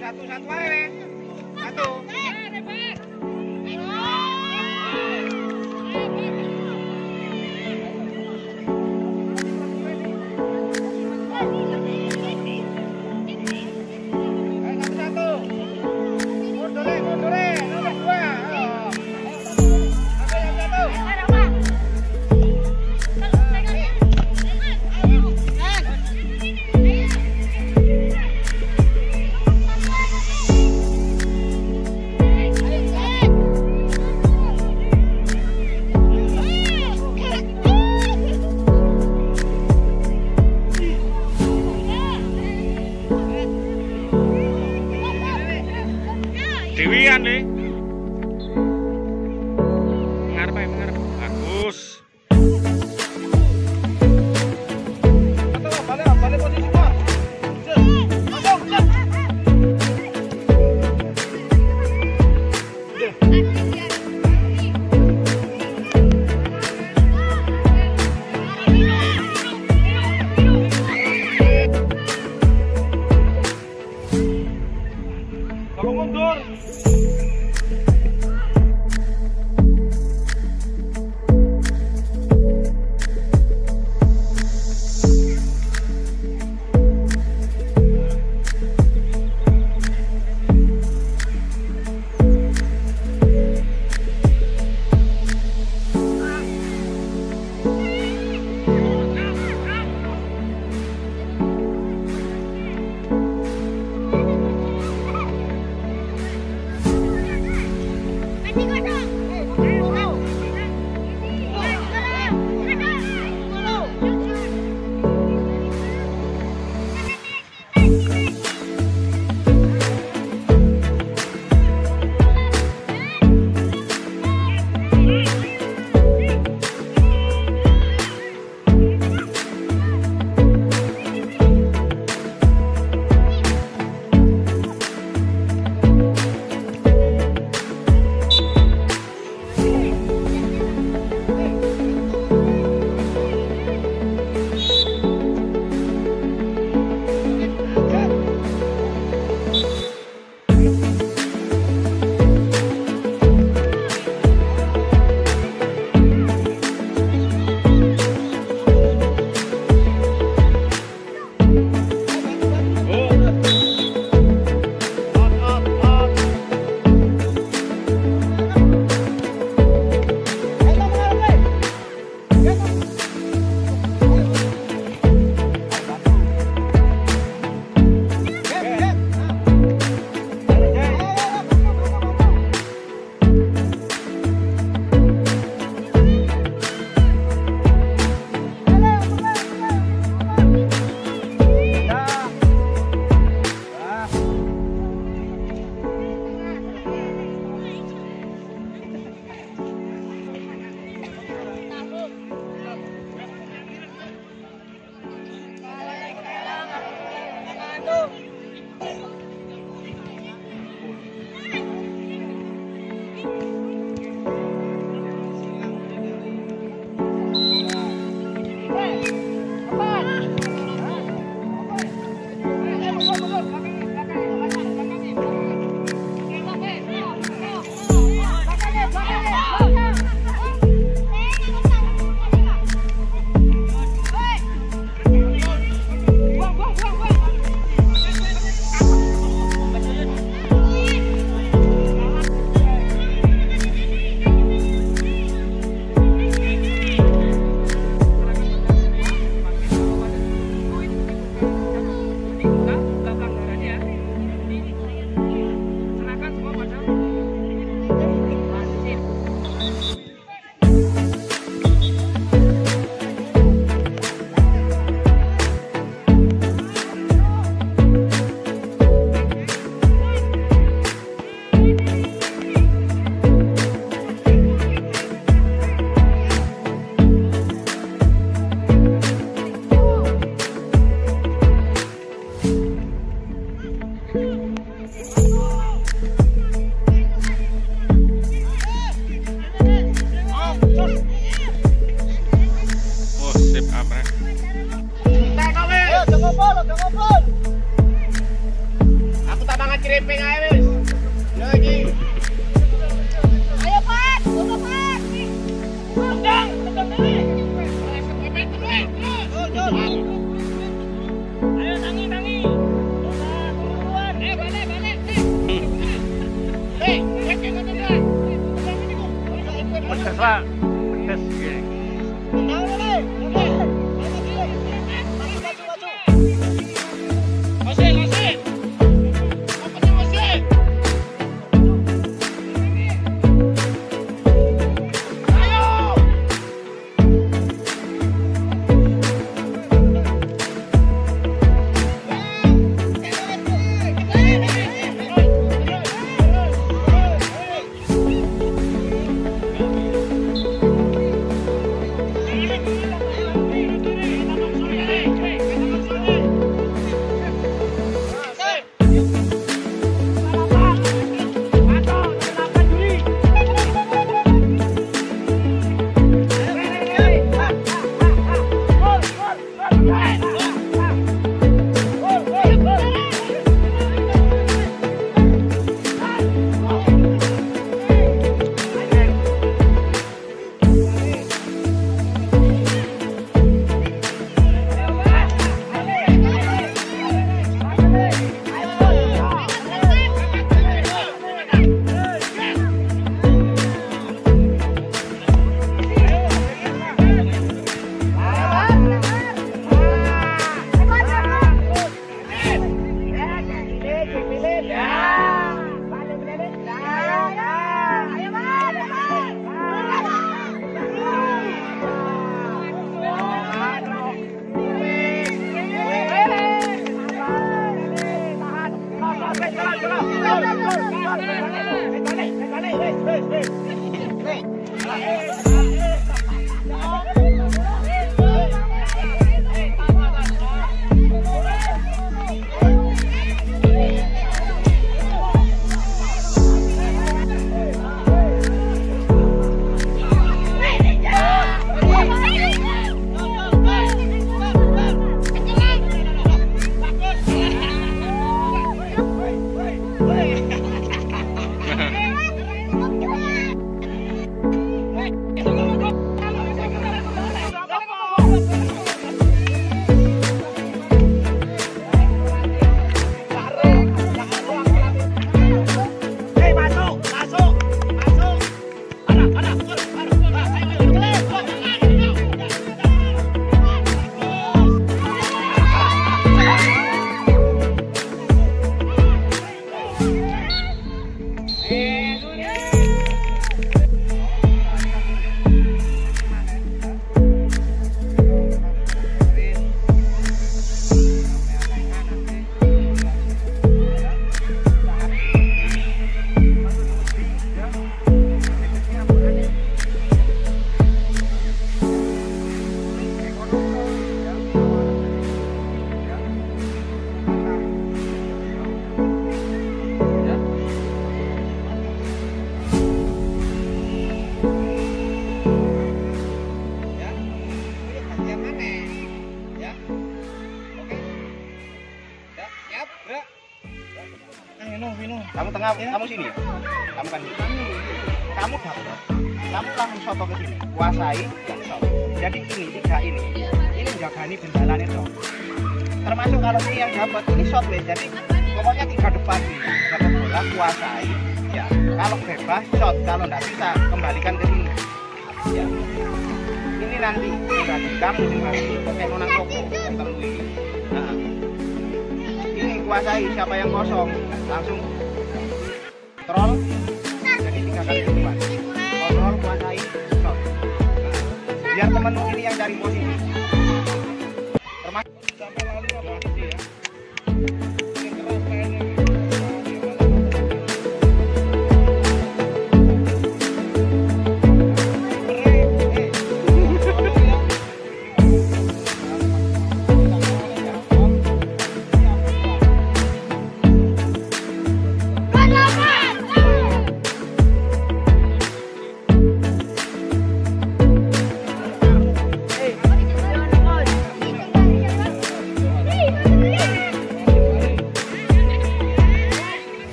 Satu-satu aja, satu. Dewian nih. Mengarep ae, mengarep. Bagus. Balik posisi semua. Masuk, masuk. Kalau mundur. ping ae wis. Yo iki. Ayo Pak, foto Pak. Tendang dhewe. Ayo tangi. Balik. Cek ngono dah. Pedes lah. Pedes. Kamu tengah, kamu sini ya? Kamu kan sini. Kamu dapat. Kamu langsung soto ke sini. Kuasai yang soto. Jadi ini tiga ini menjagani bendalan itu. Termasuk kalau ini yang dapat ini shot wes. Jadi pokoknya tiga depan ini. Dapat bola kuasai. Ya. Kalau bebas shot. Kalau tidak bisa kembalikan ke sini. Ya. Ini nanti kamu nanti pakai nonang toko ketemu ini. Nah. Ini kuasai siapa yang kosong langsung kontrol, jadi 3 kali duluan. Kontrol, kuasai, shot. Biar temenmu ini yang cari posisi. Termasuk sampai lalu apa sih ya? Yang keras mainnya.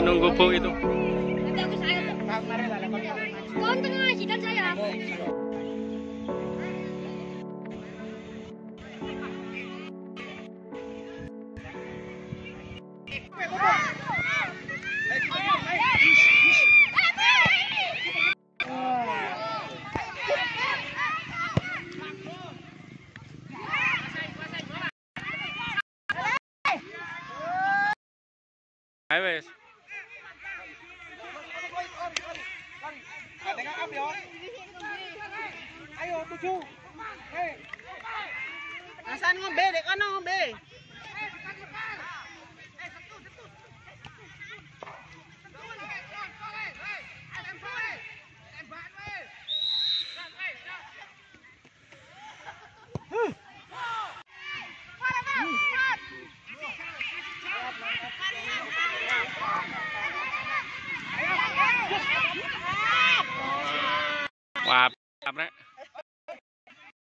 Saya nunggu Bu itu. Pak, mari lah, Pak. Kau tengah ngaji dan saya. Ayo wes. Tengah up ya. Ayo 7. Hei. Asan ngombe dek kono ngombe. Wah, apa nek?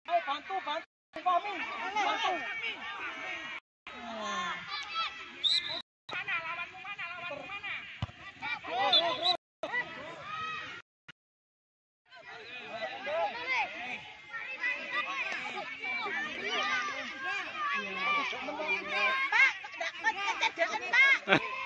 Ayo bantu. Bantu. Pak, enggak kok cedeken, Pak.